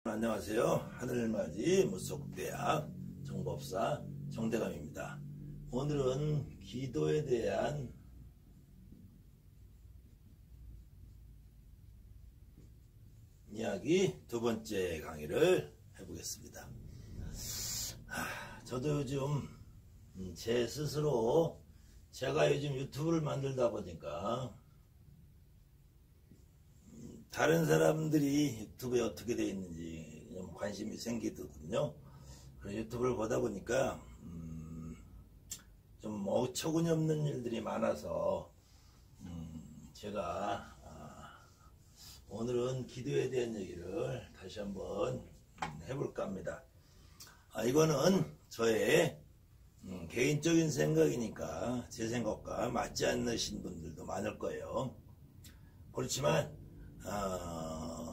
안녕하세요. 하늘맞이 무속대학 정법사 정대감입니다. 오늘은 기도에 대한 이야기 두 번째 강의를 해보겠습니다. 저도 요즘 제 스스로 제가 요즘 유튜브를 만들다 보니까 다른 사람들이 유튜브에 어떻게 되어 있는지 좀 관심이 생기거든요. 유튜브를 보다 보니까 좀 어처구니 없는 일들이 많아서 제가 오늘은 기도에 대한 얘기를 다시 한번 해볼까 합니다. 이거는 저의 개인적인 생각이니까 제 생각과 맞지 않으신 분들도 많을 거예요. 그렇지만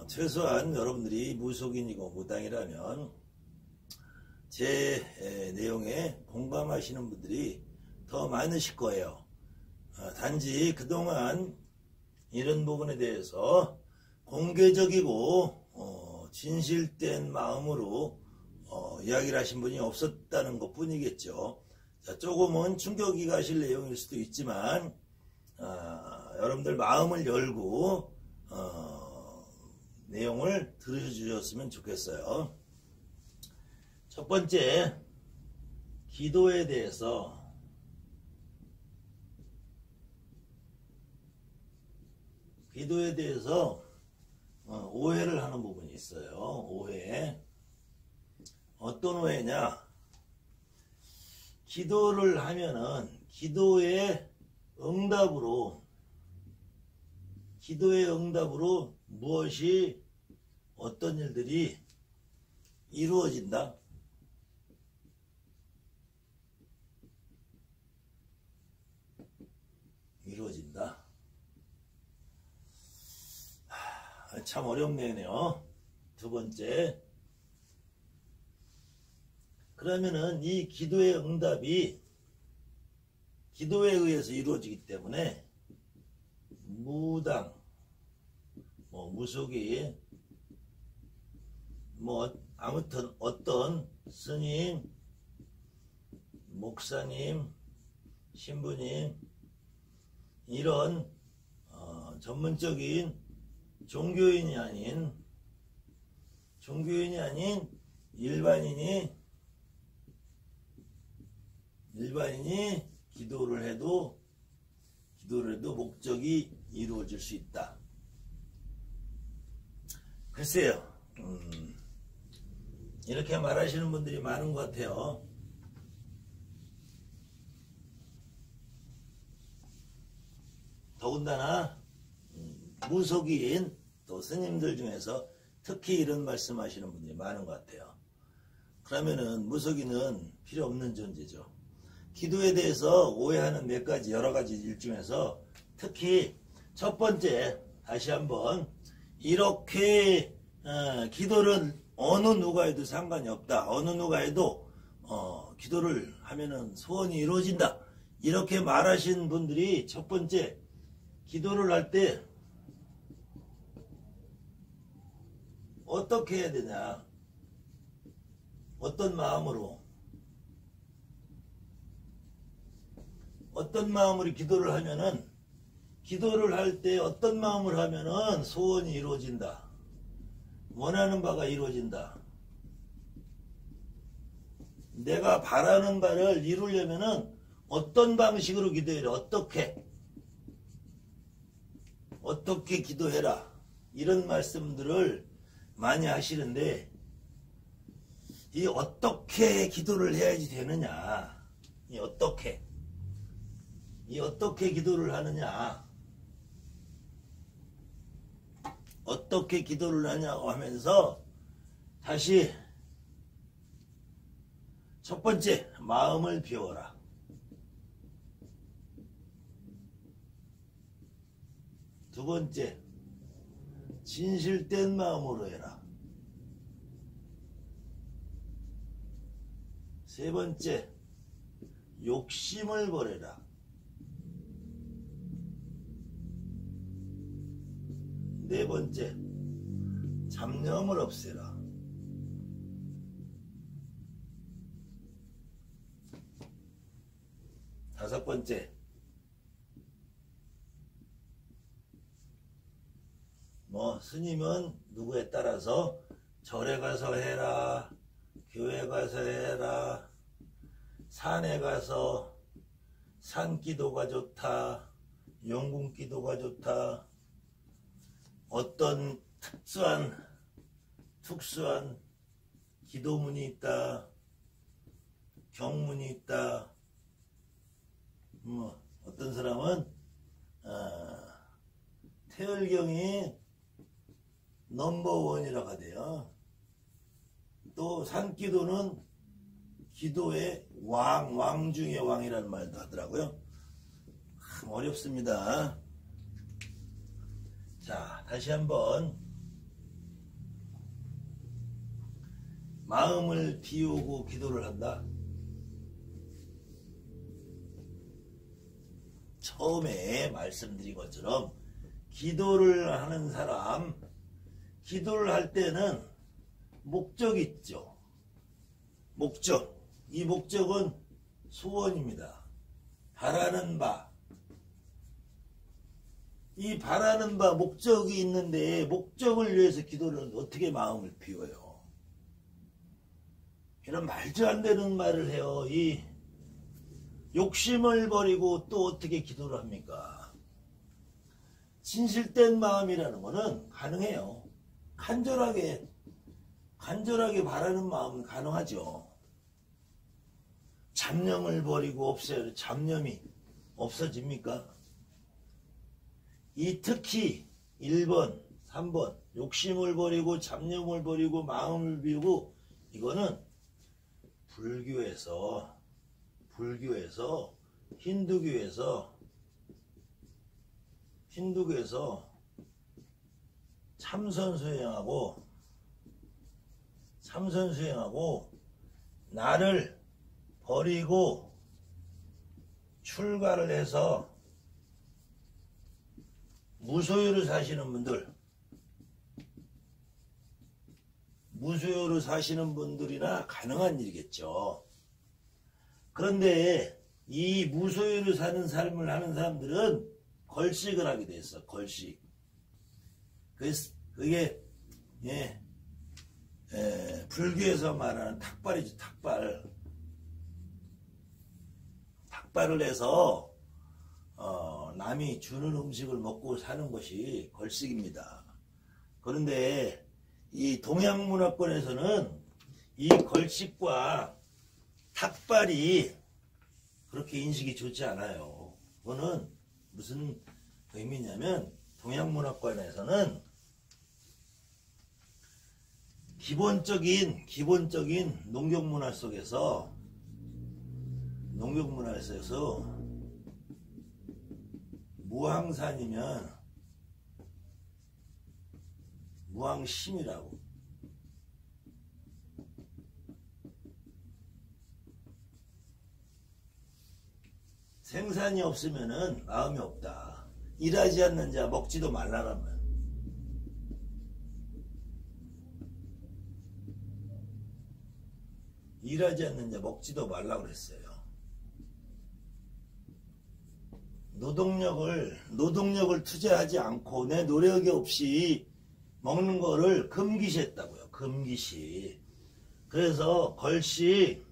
최소한 여러분들이 무속인이고 무당이라면 제 내용에 공감하시는 분들이 더 많으실 거예요. 단지 그동안 이런 부분에 대해서 공개적이고 진실된 마음으로 이야기를 하신 분이 없었다는 것 뿐이겠죠. 조금은 충격이 가실 내용일 수도 있지만 여러분들 마음을 열고 내용을 들으셔주셨으면 좋겠어요. 첫 번째, 기도에 대해서 오해를 하는 부분이 있어요. 오해. 어떤 오해냐? 기도를 하면은 기도의 응답으로 무엇이 어떤 일들이 이루어진다. 참 어렵네요. 두 번째, 그러면은 이 기도의 응답이 기도에 의해서 이루어지기 때문에 무당, 무속인, 아무튼 어떤 스님, 목사님, 신부님, 이런 전문적인 종교인이 아닌 일반인이 기도를 해도 목적이 이루어질 수 있다. 글쎄요, 이렇게 말하시는 분들이 많은 것 같아요. 더군다나 무속인 또 스님들 중에서 특히 이런 말씀하시는 분들이 많은 것 같아요. 그러면은 무속인은 필요 없는 존재죠. 기도에 대해서 오해하는 몇 가지 여러 가지 일 중에서 특히 첫 번째, 다시 한번 이렇게 기도를 어느 누가 해도 상관이 없다. 어느 누가 해도 기도를 하면은 소원이 이루어진다. 이렇게 말하신 분들이 첫 번째, 기도를 할 때 어떻게 해야 되냐? 어떤 마음으로 기도를 하면은, 기도를 할 때 어떤 마음을 하면은 소원이 이루어진다. 원하는 바가 이루어진다. 내가 바라는 바를 이루려면은 어떤 방식으로 기도해라. 어떻게 기도해라. 이런 말씀들을 많이 하시는데, 이 어떻게 기도를 해야지 되느냐, 이 어떻게 기도를 하느냐, 어떻게 기도를 하냐고 하면서 다시 첫 번째, 마음을 비워라. 두 번째, 진실된 마음으로 해라. 세 번째, 욕심을 버려라. 네 번째, 잡념을 없애라. 5번째, 스님은 누구에 따라서 절에 가서 해라, 교회 가서 해라, 산에 가서 산기도가 좋다, 용궁기도가 좋다, 어떤 특수한 기도문이 있다, 경문이 있다. 어떤 사람은 태열경이 넘버원이라고 하대요. 또 산기도는 기도의 왕 중의 왕이라는 말도 하더라고요. 참 어렵습니다. 자, 다시 한번 마음을 비우고 기도를 한다. 처음에 말씀드린 것처럼 기도를 하는 사람, 기도를 할 때는 목적이 있죠. 목적. 이 목적은 소원입니다. 바라는 바. 이 바라는 바 목적이 있는데 목적을 위해서 기도를 어떻게 마음을 비워요? 이런 말도 안 되는 말을 해요. 이 욕심을 버리고 또 어떻게 기도를 합니까? 진실된 마음이라는 것은 가능해요. 간절하게 바라는 마음은 가능하죠. 잡념을 버리고 없애요. 잡념이 없어집니까? 이 특히 1번, 3번 욕심을 버리고 잡념을 버리고 마음을 비우고 이거는 불교에서 힌두교에서 참선 수행하고 나를 버리고 출가를 해서 무소유로 사시는 분들이나 가능한 일이겠죠. 그런데 이 무소유로 사는 삶을 하는 사람들은 걸식을 하게 돼 있어. 걸식. 그게 불교에서 말하는 탁발이죠. 탁발을 해서 남이 주는 음식을 먹고 사는 것이 걸식입니다. 그런데 이 동양문화권에서는 이 걸식과 탁발이 그렇게 인식이 좋지 않아요. 그거는 무슨 의미냐면 동양문화권에서는 기본적인 농경문화 속에서 무항산이면 무항심이라고. 생산이 없으면은 마음이 없다. 일하지 않는 자 먹지도 말라라면. 일하지 않는 자 먹지도 말라고 그랬어요. 노동력을 투자하지 않고 내 노력이 없이 먹는 거를 금기시했다고요. 금기시. 그래서 걸식,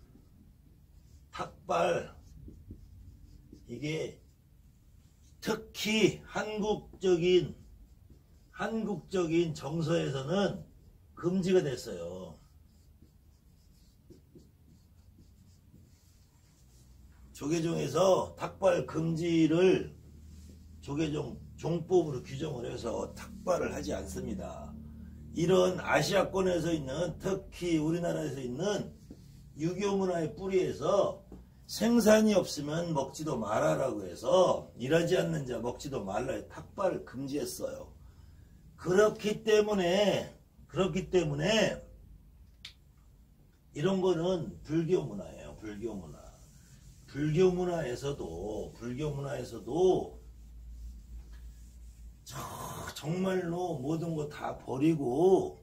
탁발, 이게 특히 한국적인 정서에서는 금지가 됐어요. 조계종에서 탁발 금지를 조계종 종법으로 규정을 해서 탁발을 하지 않습니다. 이런 아시아권에서 있는, 특히 우리나라에서 있는 유교 문화의 뿌리에서 생산이 없으면 먹지도 말아라고 해서 일하지 않는 자 먹지도 말라 탁발을 금지했어요. 그렇기 때문에 이런 거는 불교 문화예요. 불교 문화. 불교문화에서도 정말로 모든 거 다 버리고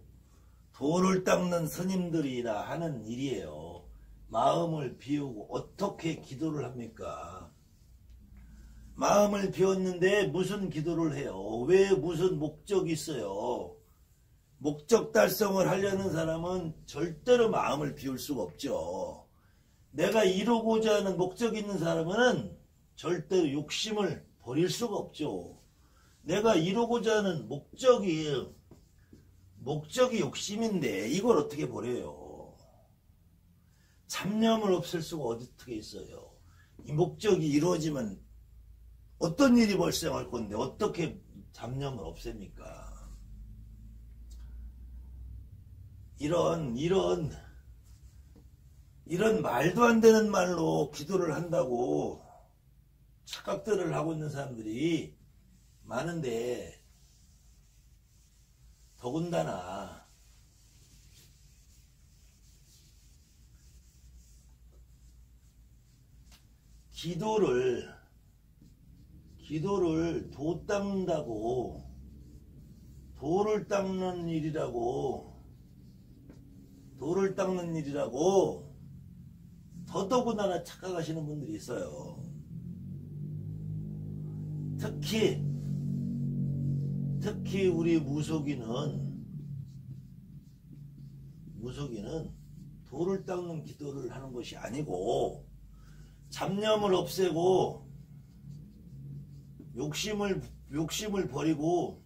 돌을 닦는 스님들이라 하는 일이에요. 마음을 비우고 어떻게 기도를 합니까? 마음을 비웠는데 무슨 기도를 해요? 왜 무슨 목적이 있어요? 목적 달성을 하려는 사람은 절대로 마음을 비울 수가 없죠. 내가 이루고자 하는 목적이 있는 사람은 절대로 욕심을 버릴 수가 없죠. 내가 이루고자 하는 목적이 욕심인데 이걸 어떻게 버려요? 잡념을 없앨 수가 어떻게 있어요? 이 목적이 이루어지면 어떤 일이 발생할 건데 어떻게 잡념을 없앱니까? 이런 말도 안 되는 말로 기도를 한다고 착각들을 하고 있는 사람들이 많은데, 더군다나 기도를 도 닦는다고, 도를 닦는 일이라고 더더군다나 착각하시는 분들이 있어요. 특히 우리 무속인은 도를 닦는 기도를 하는 것이 아니고 잡념을 없애고 욕심을 버리고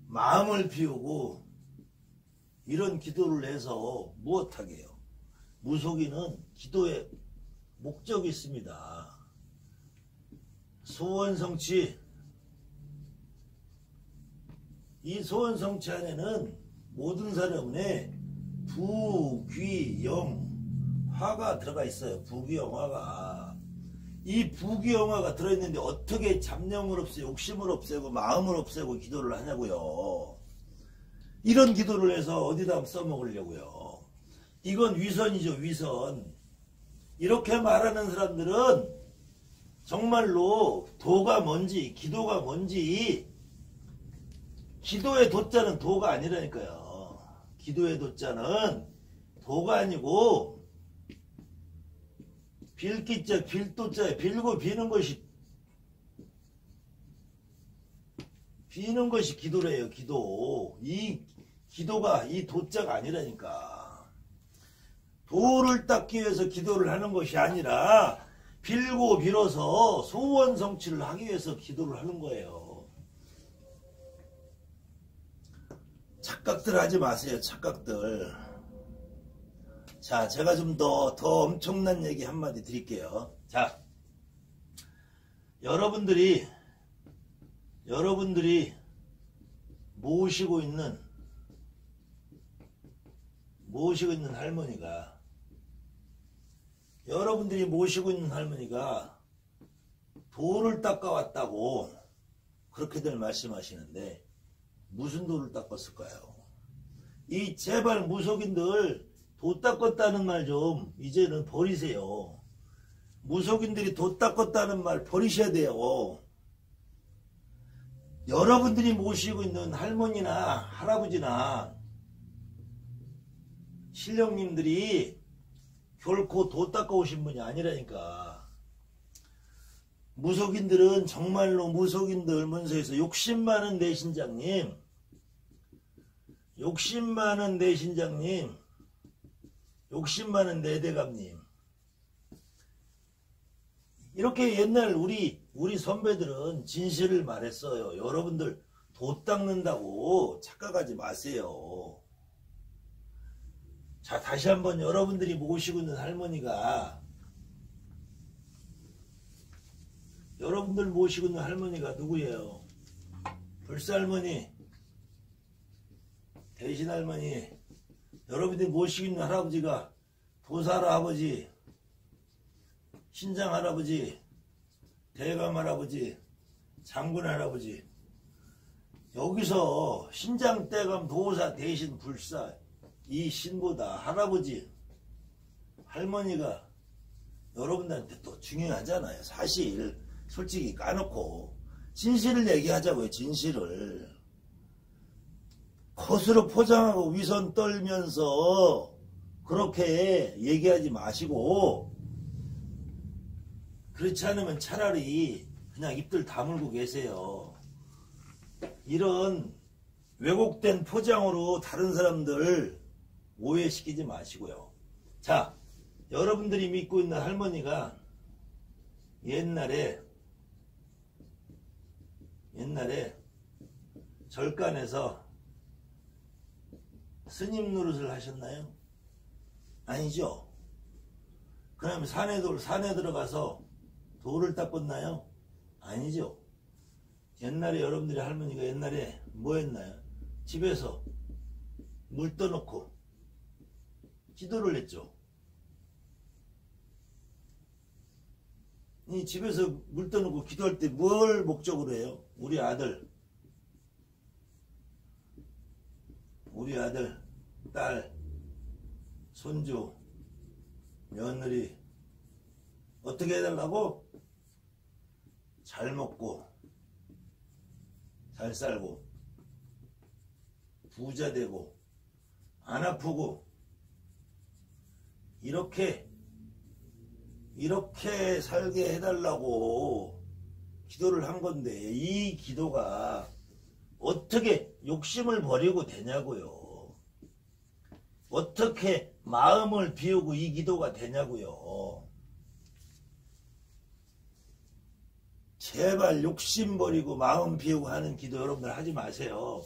마음을 비우고 이런 기도를 해서 무엇하게요? 무속인은 기도에 목적이 있습니다. 소원성취. 이 소원성취 안에는 모든 사람의 부, 귀, 영, 화가 들어가 있어요. 부귀, 영화가. 이 부귀, 영화가 들어있는데 어떻게 잡념을 없애고 욕심을 없애고 마음을 없애고 기도를 하냐고요. 이런 기도를 해서 어디다 써먹으려고요. 이건 위선이죠. 위선. 이렇게 말하는 사람들은 정말로 도가 뭔지 기도가 뭔지, 기도의 도자는 도가 아니라니까요. 기도의 도자는 도가 아니고 빌기자 빌도자에 빌고 비는 것이 기도래요. 기도. 이 기도가 이 도자가 아니라니까. 도를 닦기 위해서 기도를 하는 것이 아니라 빌고 빌어서 소원 성취를 하기 위해서 기도를 하는 거예요. 착각들 하지 마세요. 착각들. 자, 제가 좀 더 엄청난 얘기 한마디 드릴게요. 자, 여러분들이 모시고 있는 할머니가, 도를 닦아왔다고 그렇게들 말씀하시는데 무슨 도를 닦았을까요? 이 제발 무속인들 도 닦았다는 말 좀 이제는 버리세요. 무속인들이 도 닦았다는 말 버리셔야 돼요. 여러분들이 모시고 있는 할머니나 할아버지나 신령님들이 결코 도 닦아오신 분이 아니라니까. 무속인들은 정말로 무속인들 문서에서 욕심 많은 내신장님, 욕심 많은 내대감님, 이렇게 옛날 우리 선배들은 진실을 말했어요. 여러분들 도 닦는다고 착각하지 마세요. 자, 다시 한번 여러분들이 모시고 있는 할머니가 누구예요? 불살머니, 대신할머니, 여러분들이 모시고 있는 할아버지가 도사라 아버지, 신장 할아버지, 대감 할아버지, 장군 할아버지. 여기서 신장, 대감, 도사, 대신, 불사, 이 신보다 할아버지, 할머니가 여러분들한테 또 중요하잖아요. 사실 솔직히 까놓고 진실을 얘기하자고요. 진실을. 겉으로 포장하고 위선 떨면서 그렇게 얘기하지 마시고, 그렇지 않으면 차라리 그냥 입들 다물고 계세요. 이런 왜곡된 포장으로 다른 사람들 오해시키지 마시고요. 자, 여러분들이 믿고 있는 할머니가 옛날에 절간에서 스님 노릇을 하셨나요? 아니죠. 그럼 산에 들어가서 돌을 닦았나요? 아니죠. 옛날에 여러분들의 할머니가 옛날에 뭐 했나요? 집에서 물 떠놓고 기도를 했죠. 이 집에서 물 떠놓고 기도할 때 뭘 목적으로 해요? 우리 아들, 딸, 손주, 며느리 어떻게 해달라고? 잘 먹고 잘 살고 부자 되고 안 아프고 이렇게 살게 해달라고 기도를 한 건데 이 기도가 어떻게 욕심을 버리고 되냐고요. 어떻게 마음을 비우고 이 기도가 되냐고요. 제발 욕심 버리고 마음 비우고 하는 기도 여러분들 하지 마세요.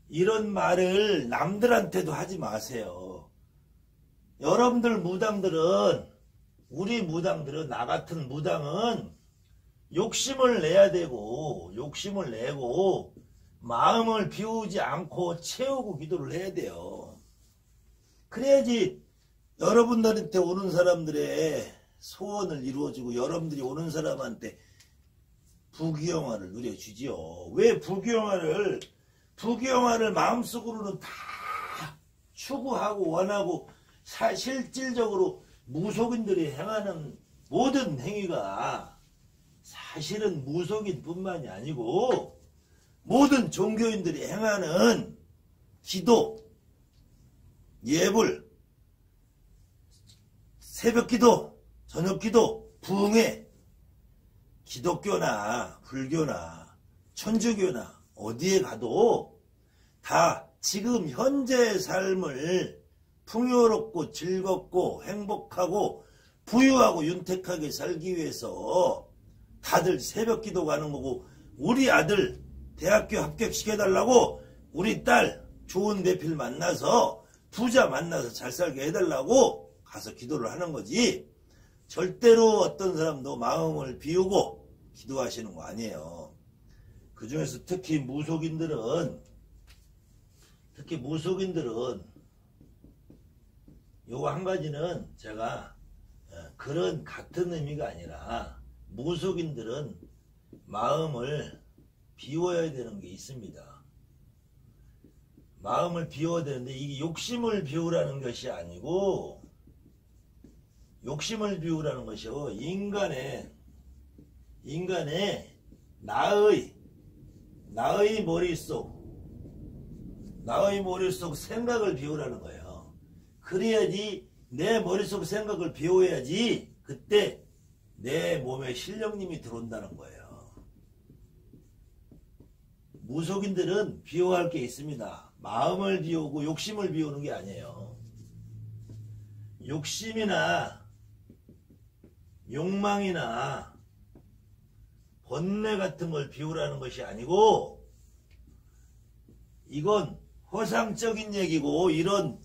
이런 말을 남들한테도 하지 마세요. 여러분들 무당들은, 우리 무당들은, 나 같은 무당은 욕심을 내야 되고 욕심을 내고 마음을 비우지 않고 채우고 기도를 해야 돼요. 그래야지 여러분들한테 오는 사람들의 소원을 이루어주고 여러분들이 오는 사람한테 부귀영화를 누려주지요. 왜 부귀영화를 마음속으로는 다 추구하고 원하고 실질적으로 무속인들이 행하는 모든 행위가 사실은 무속인 뿐만이 아니고 모든 종교인들이 행하는 기도, 예불, 새벽기도, 저녁기도, 부흥회, 기독교나 불교나 천주교나 어디에 가도 다 지금 현재의 삶을 풍요롭고 즐겁고 행복하고 부유하고 윤택하게 살기 위해서 다들 새벽기도 가는 거고, 우리 아들 대학교 합격시켜달라고, 우리 딸 좋은 대필 만나서 부자 만나서 잘 살게 해달라고 가서 기도를 하는 거지, 절대로 어떤 사람도 마음을 비우고 기도하시는 거 아니에요. 그 중에서 특히 무속인들은 요거 한 가지는 제가 그런 같은 의미가 아니라 무속인들은 마음을 비워야 되는 게 있습니다. 마음을 비워야 되는데 이게 욕심을 비우라는 것이 아니고, 욕심을 비우라는 것이요, 인간의 나의 머릿속 생각을 비우라는 거예요. 그래야지, 내 머릿속 생각을 비워야지 그때 내 몸에 신령님이 들어온다는 거예요. 무속인들은 비워야 할 게 있습니다. 마음을 비우고 욕심을 비우는 게 아니에요. 욕심이나 욕망이나 번뇌 같은 걸 비우라는 것이 아니고, 이건 허상적인 얘기고 이런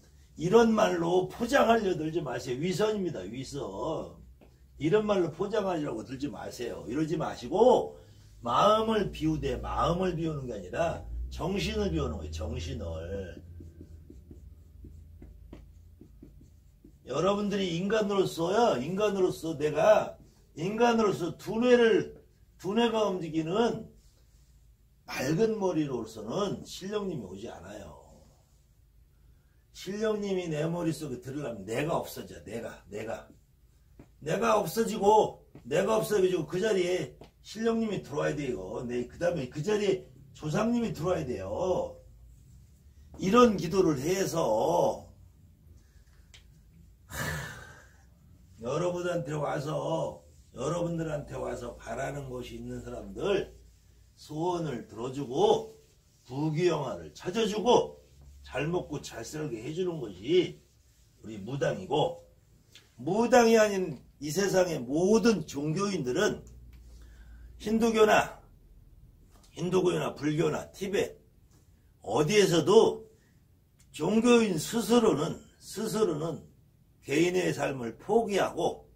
말로 포장하려 들지 마세요. 위선입니다. 위선. 이런 말로 포장하려고 들지 마세요. 이러지 마시고 마음을 비우되, 마음을 비우는 게 아니라 정신을 비우는 거예요. 정신을. 여러분들이 인간으로서 내가 인간으로서 두뇌가 움직이는 맑은 머리로서는 신령님이 오지 않아요. 신령님이 내 머릿속에 들으려면 내가 없어져. 내가 없어지고 그 자리에 신령님이 들어와야 돼요. 그 다음에 그 자리에 조상님이 들어와야 돼요. 이런 기도를 해서 여러분한테 와서 여러분들한테 와서 바라는 것이 있는 사람들 소원을 들어주고 부귀영화를 찾아주고 잘 먹고 잘 살게 해주는 것이 우리 무당이고, 무당이 아닌 이 세상의 모든 종교인들은 힌두교나 불교나 티베트 어디에서도 종교인 스스로는 개인의 삶을 포기하고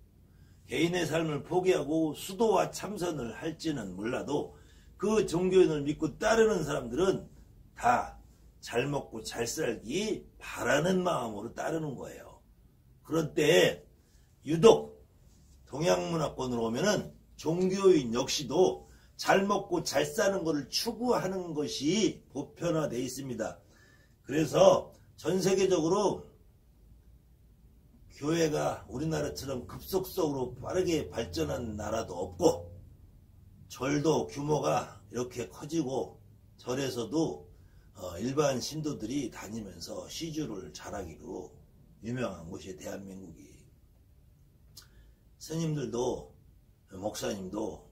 수도와 참선을 할지는 몰라도 그 종교인을 믿고 따르는 사람들은 다 잘 먹고 잘 살기 바라는 마음으로 따르는 거예요. 그럴 때 유독 동양문화권으로 오면은 종교인 역시도 잘 먹고 잘 사는 것을 추구하는 것이 보편화되어 있습니다. 그래서 전 세계적으로 교회가 우리나라처럼 급속도로 빠르게 발전한 나라도 없고, 절도 규모가 이렇게 커지고 절에서도 일반 신도들이 다니면서 시주를 잘하기로 유명한 곳이 대한민국이. 스님들도 목사님도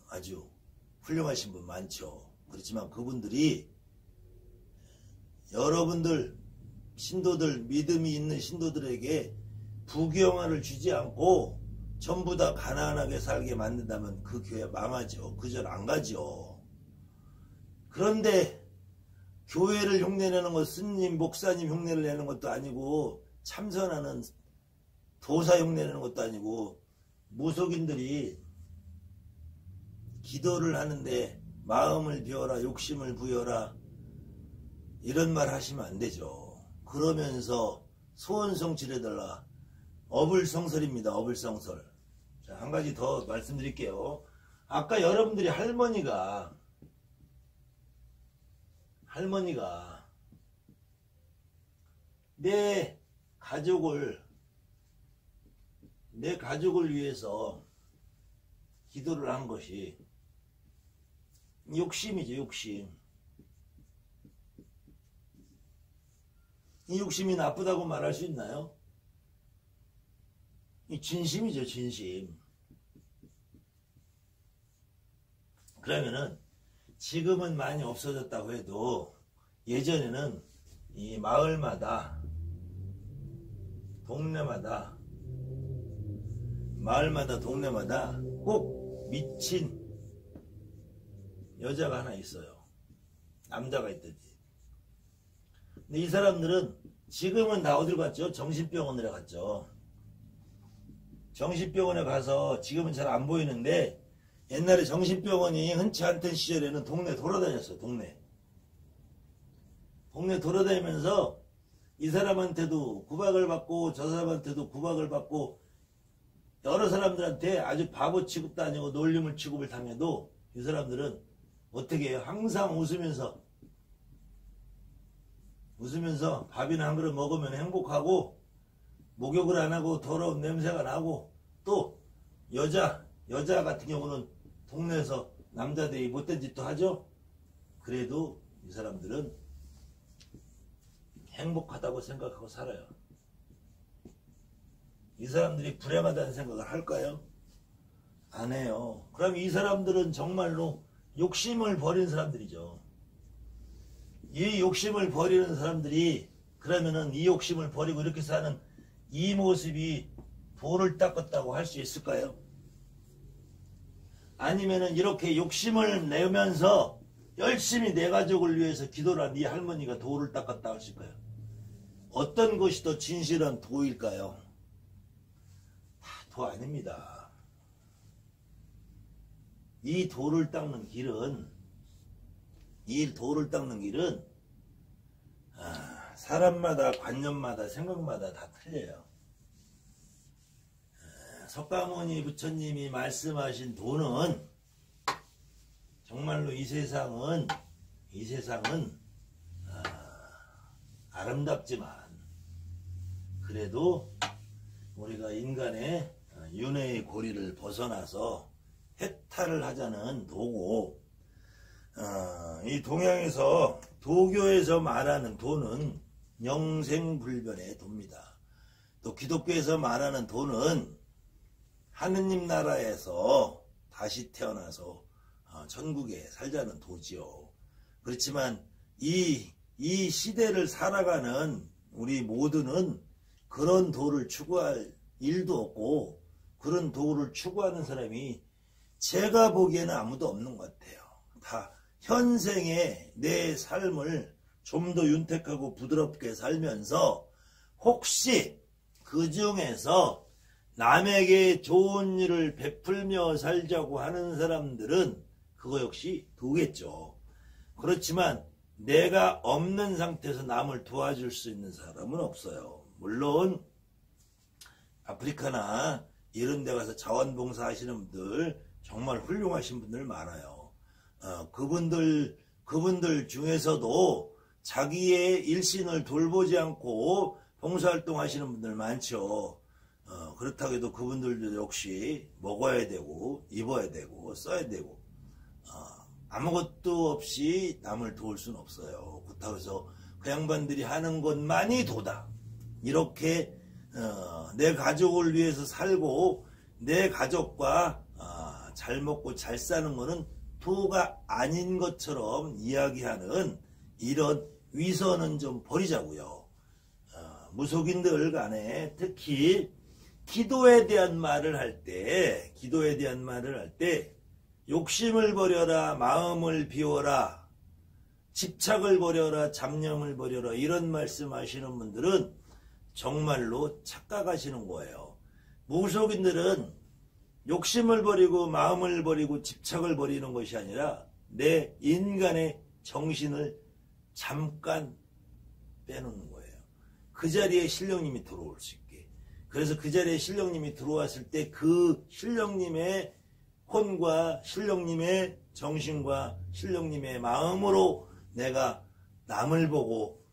아주 훌륭하신 분 많죠. 그렇지만 그분들이 여러분들 신도들, 믿음이 있는 신도들에게 부귀영화를 주지 않고 전부 다 가난하게 살게 만든다면 그 교회 망하죠. 그 절 안 가죠. 그런데 교회를 흉내내는 것, 스님, 목사님 흉내를 내는 것도 아니고, 참선하는 도사 흉내내는 것도 아니고, 무속인들이 기도를 하는데 마음을 비워라, 욕심을 부여라, 이런 말 하시면 안 되죠. 그러면서 소원성취해달라. 어불성설입니다. 어불성설. 자, 한 가지 더 말씀드릴게요. 아까 여러분들이 할머니가 내 가족을 위해서 기도를 한 것이 욕심이죠. 욕심. 이 욕심이 나쁘다고 말할 수 있나요? 이 진심이죠. 진심. 그러면은 지금은 많이 없어졌다고 해도 예전에는 이 마을마다 동네마다 꼭 미친 여자가 하나 있어요. 남자가 있든지. 근데 이 사람들은 지금은 다 어디로 갔죠? 정신병원으로 갔죠. 정신병원에 가서 지금은 잘 안 보이는데, 옛날에 정신병원이 흔치 않던 시절에는 동네 돌아다녔어요. 동네 돌아다니면서 이 사람한테도 구박을 받고 저 사람한테도 구박을 받고 여러 사람들한테 아주 바보 취급도 아니고 놀림을 취급을 당해도 이 사람들은 어떻게 해요? 항상 웃으면서 밥이나 한 그릇 먹으면 행복하고, 목욕을 안 하고 더러운 냄새가 나고, 또 여자 같은 경우는 동네에서 남자들이 못된 짓도 하죠. 그래도 이 사람들은 행복하다고 생각하고 살아요. 이 사람들이 불행하다는 생각을 할까요? 안 해요. 그럼 이 사람들은 정말로 욕심을 버린 사람들이죠. 이 욕심을 버리는 사람들이, 그러면은 이 욕심을 버리고 이렇게 사는 이 모습이 도를 닦았다고 할 수 있을까요? 아니면은 이렇게 욕심을 내면서 열심히 내 가족을 위해서 기도를 한 네 할머니가 도를 닦았다 하실까요? 어떤 것이 더 진실한 도일까요? 다 도 아닙니다. 이 도를 닦는 길은 사람마다, 관념마다, 생각마다 다 틀려요. 석가모니 부처님이 말씀하신 도는 정말로 이 세상은 아름답지만, 그래도 우리가 인간의 윤회의 고리를 벗어나서 해탈을 하자는 도고, 이 동양에서 도교에서 말하는 도는 영생불변의 도입니다. 또 기독교에서 말하는 도는 하느님 나라에서 다시 태어나서 천국에 살자는 도지요. 그렇지만 이 시대를 살아가는 우리 모두는 그런 도를 추구할 일도 없고 그런 도를 추구하는 사람이 제가 보기에는 아무도 없는 것 같아요. 다 현생에 내 삶을 좀 더 윤택하고 부드럽게 살면서 혹시 그 중에서 남에게 좋은 일을 베풀며 살자고 하는 사람들은 그거 역시 도겠죠. 그렇지만 내가 없는 상태에서 남을 도와줄 수 있는 사람은 없어요. 물론 아프리카나 이런 데 가서 자원봉사 하시는 분들 정말 훌륭하신 분들 많아요. 그분들 중에서도 자기의 일신을 돌보지 않고 봉사활동 하시는 분들 많죠. 그렇다고 해도 그분들도 역시 먹어야 되고 입어야 되고 써야 되고 아무것도 없이 남을 도울 수는 없어요. 그렇다고 해서 그 양반들이 하는 것만이 도다. 이렇게 내 가족을 위해서 살고 내 가족과 잘 먹고 잘 사는 것은 도가 아닌 것처럼 이야기하는 이런 위선은 좀 버리자고요. 무속인들 간에 특히 기도에 대한 말을 할 때 욕심을 버려라, 마음을 비워라, 집착을 버려라, 잡념을 버려라 이런 말씀하시는 분들은 정말로 착각하시는 거예요. 무속인들은 욕심을 버리고 마음을 버리고 집착을 버리는 것이 아니라 내 인간의 정신을 잠깐 빼놓는 거예요. 그 자리에 신령님이 들어올 수 있게. 그래서 그 자리에 신령님이 들어왔을 때 그 신령님의 혼과 신령님의 정신과 신령님의 마음으로 내가 남을 보고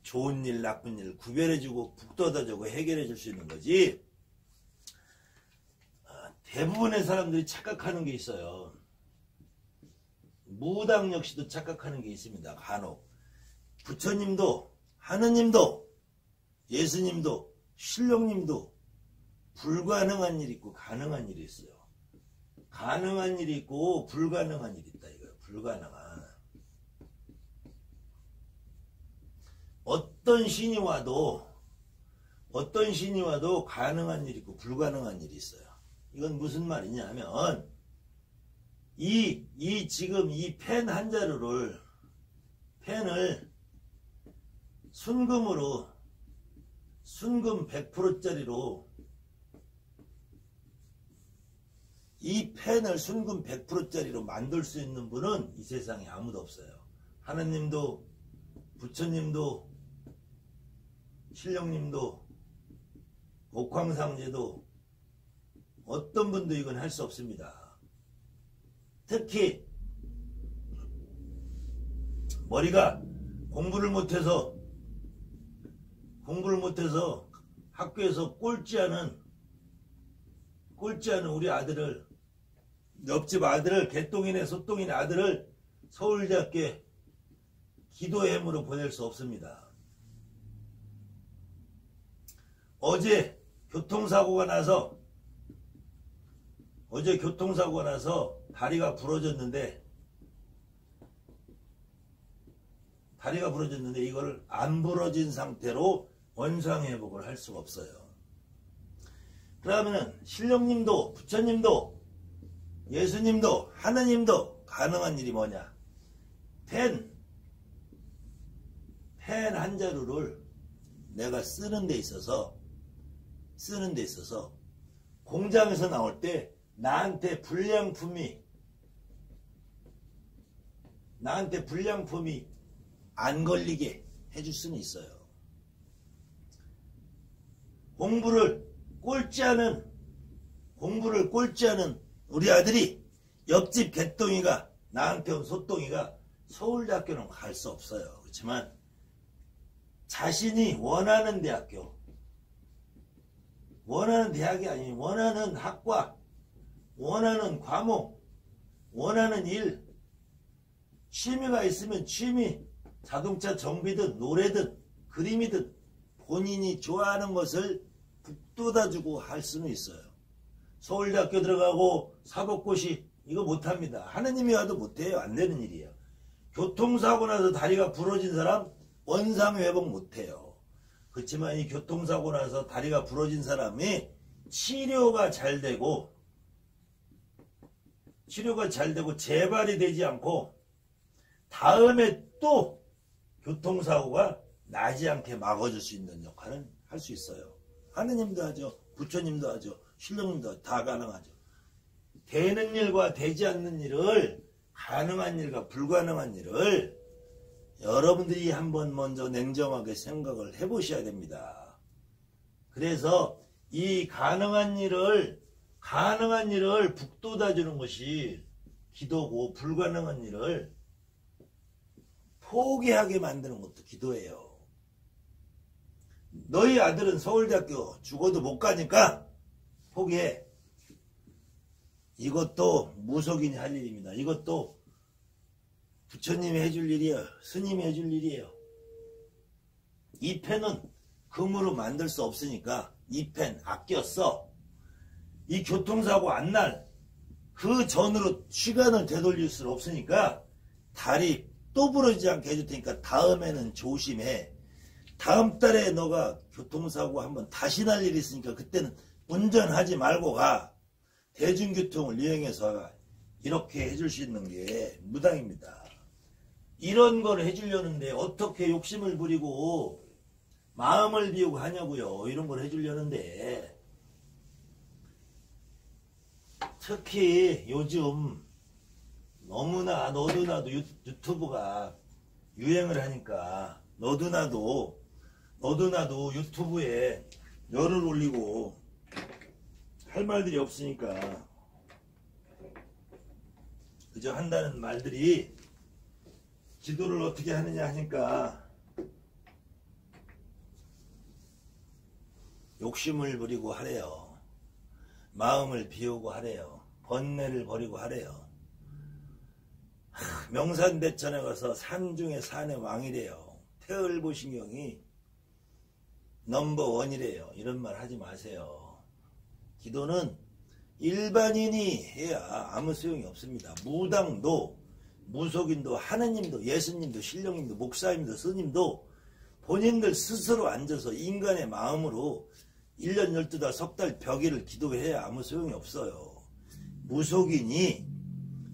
좋은 일 나쁜 일 구별해주고 북돋아주고 해결해줄 수 있는 거지. 대부분의 사람들이 착각하는 게 있어요. 무당 역시도 착각하는 게 있습니다. 간혹 부처님도 하느님도 예수님도 신령님도 불가능한 일이 있고 가능한 일이 있어요. 가능한 일이 있고 불가능한 일이 있다 이거예요. 불가능한. 어떤 신이 와도 가능한 일이 있고 불가능한 일이 있어요. 이건 무슨 말이냐 하면 지금 이 펜 한 자루를 펜을 순금 100%짜리로 이 펜을 순금 100%짜리로 만들 수 있는 분은 이 세상에 아무도 없어요. 하느님도 부처님도 신령님도 옥황상제도 어떤 분도 이건 할 수 없습니다. 특히 머리가 공부를 못해서 학교에서 꼴찌하는 우리 아들을 옆집 아들을 개똥이네 소똥이네 아들을 서울대학교에 기도의 힘으로 보낼 수 없습니다. 어제 교통사고가 나서 다리가 부러졌는데 이걸 안 부러진 상태로 원상회복을 할 수가 없어요. 그러면은 신령님도 부처님도 예수님도 하느님도 가능한 일이 뭐냐? 펜 한 자루를 내가 쓰는 데 있어서 공장에서 나올 때 나한테 불량품이 안 걸리게 해줄 수는 있어요. 공부를 꼴찌하는 우리 아들이 옆집 개똥이가 나한테 온 소똥이가 서울대학교는 갈 수 없어요. 그렇지만 자신이 원하는 대학교, 원하는 대학이 아닌 원하는 학과, 원하는 과목, 원하는 일, 취미가 있으면 취미, 자동차 정비든 노래든 그림이든 본인이 좋아하는 것을 북돋아주고 할 수는 있어요. 서울대학교 들어가고 사법고시 이거 못합니다. 하느님이 와도 못해요. 안 되는 일이에요. 교통사고 나서 다리가 부러진 사람 원상회복 못해요. 그렇지만 이 교통사고 나서 다리가 부러진 사람이 치료가 잘 되고 재발이 되지 않고 다음에 또 교통사고가 나지 않게 막아줄 수 있는 역할은 할 수 있어요. 하느님도 하죠. 부처님도 하죠. 신령님도 다 가능하죠. 되는 일과 되지 않는 일을, 가능한 일과 불가능한 일을 여러분들이 한번 먼저 냉정하게 생각을 해보셔야 됩니다. 그래서 이 가능한 일을 북돋아주는 것이 기도고, 불가능한 일을 포기하게 만드는 것도 기도예요. 너희 아들은 서울대학교 죽어도 못 가니까 포기해. 이것도 무속인이 할 일입니다. 이것도 부처님이 해줄 일이에요. 스님이 해줄 일이에요. 이 펜은 금으로 만들 수 없으니까 이 펜 아껴 써. 이 교통사고 안 날 그 전으로 시간을 되돌릴 수 없으니까 다리 또 부러지지 않게 해줄 테니까 다음에는 조심해. 다음 달에 너가 교통사고 한번 다시 날 일이 있으니까 그때는 운전하지 말고 가. 대중교통을 이용해서 가. 이렇게 해줄 수 있는 게 무당입니다. 이런 걸 해주려는데 어떻게 욕심을 부리고 마음을 비우고 하냐고요. 이런 걸 해주려는데 특히 요즘 너무나 너도 나도 유튜브가 유행을 하니까 너도 나도 유튜브에 열을 올리고 할 말들이 없으니까 그저 한다는 말들이 기도를 어떻게 하느냐 하니까 욕심을 부리고 하래요. 마음을 비우고 하래요. 번뇌를 버리고 하래요. 명산대천에 가서 산 중에 산의 왕이래요. 태을보신경이 넘버원이래요. 이런 말 하지 마세요. 기도는 일반인이 해야 아무 소용이 없습니다. 무당도, 무속인도, 하느님도, 예수님도, 신령님도, 목사님도, 스님도 본인들 스스로 앉아서 인간의 마음으로 1년 12달 석달 벽일을 기도해야 아무 소용이 없어요. 무속인이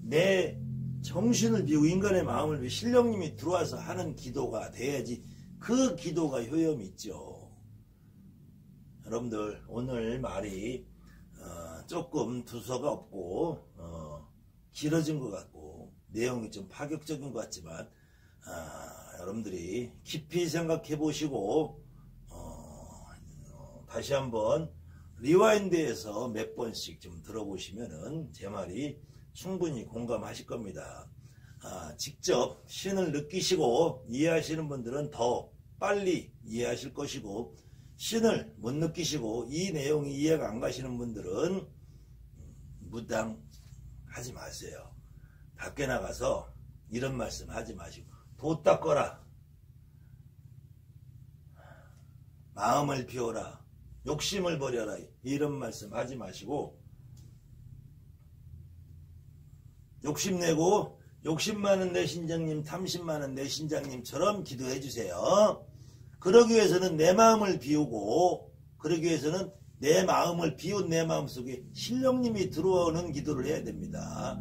내 정신을 비우고 인간의 마음을 비우고 신령님이 들어와서 하는 기도가 돼야지 그 기도가 효험이 있죠. 여러분들 오늘 말이 조금 두서가 없고 길어진 것 같고 내용이 좀 파격적인 것 같지만 여러분들이 깊이 생각해 보시고 다시 한번 리와인드에서 몇 번씩 좀 들어보시면은 제 말이 충분히 공감하실 겁니다. 직접 신을 느끼시고 이해하시는 분들은 더 빨리 이해하실 것이고 신을 못 느끼시고 이 내용이 이해가 안 가시는 분들은 무당 하지 마세요. 밖에 나가서 이런 말씀 하지 마시고 도 닦거라. 마음을 비워라. 욕심을 버려라. 이런 말씀 하지 마시고 욕심내고 욕심 많은 내 신장님, 탐심 많은 내 신장님처럼 기도해 주세요. 그러기 위해서는 내 마음을 비우고 그러기 위해서는 내 마음을 비운 내 마음속에 신령님이 들어오는 기도를 해야 됩니다.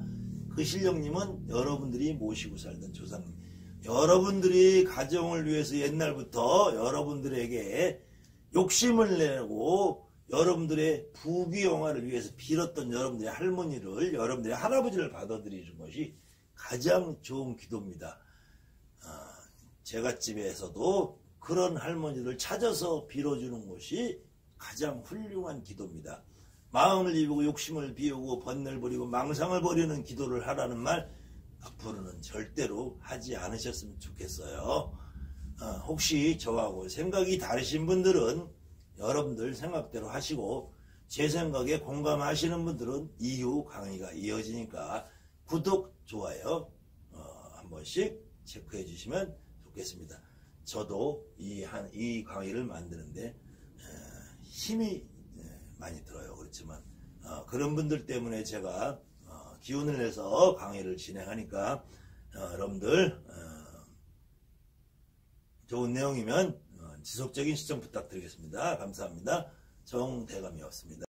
그 신령님은 여러분들이 모시고 살던 조상님, 여러분들이 가정을 위해서 옛날부터 여러분들에게 욕심을 내고 여러분들의 부귀영화를 위해서 빌었던 여러분들의 할머니를, 여러분들의 할아버지를 받아들이는 것이 가장 좋은 기도입니다. 제갓집에서도 그런 할머니를 찾아서 빌어주는 것이 가장 훌륭한 기도입니다. 마음을 비우고 욕심을 비우고 번뇌를 버리고 망상을 버리는 기도를 하라는 말 앞으로는 절대로 하지 않으셨으면 좋겠어요. 혹시 저하고 생각이 다르신 분들은 여러분들 생각대로 하시고 제 생각에 공감하시는 분들은 이후 강의가 이어지니까 구독, 좋아요 한 번씩 체크해 주시면 좋겠습니다. 저도 이 강의를 만드는데 힘이 많이 들어요. 그렇지만 그런 분들 때문에 제가 기운을 내서 강의를 진행하니까 여러분들 좋은 내용이면 지속적인 시청 부탁드리겠습니다. 감사합니다. 정대감이었습니다.